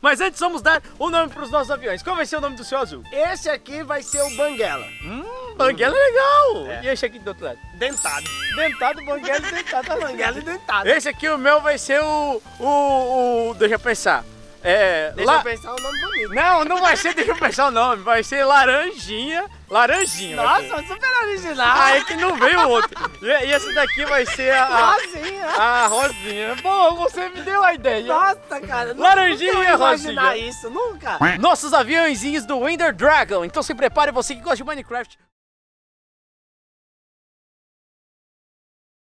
Mas antes vamos dar o nome pros nossos aviões. Qual vai ser o nome do seu azul? Esse aqui vai ser o Banguela. Banguela é legal. E esse aqui do outro lado? Dentado. Dentado, banguela e dentado. Banguela e dentado. Esse aqui, o meu, vai ser deixa eu pensar. Deixa eu pensar um nome bonito. Não vai ser, deixa eu pensar o nome. Vai ser Laranjinha. Laranjinha. vai ser. Nossa, super original. Ah, é que não veio o outro. E esse daqui vai ser Rosinha. a Rosinha. Pô, você me deu a ideia. Nossa, cara. Laranjinha nunca e eu ia imaginar rosinha. isso, nunca. Nossos aviãozinhos do Ender Dragon. Então se prepare, você que gosta de Minecraft.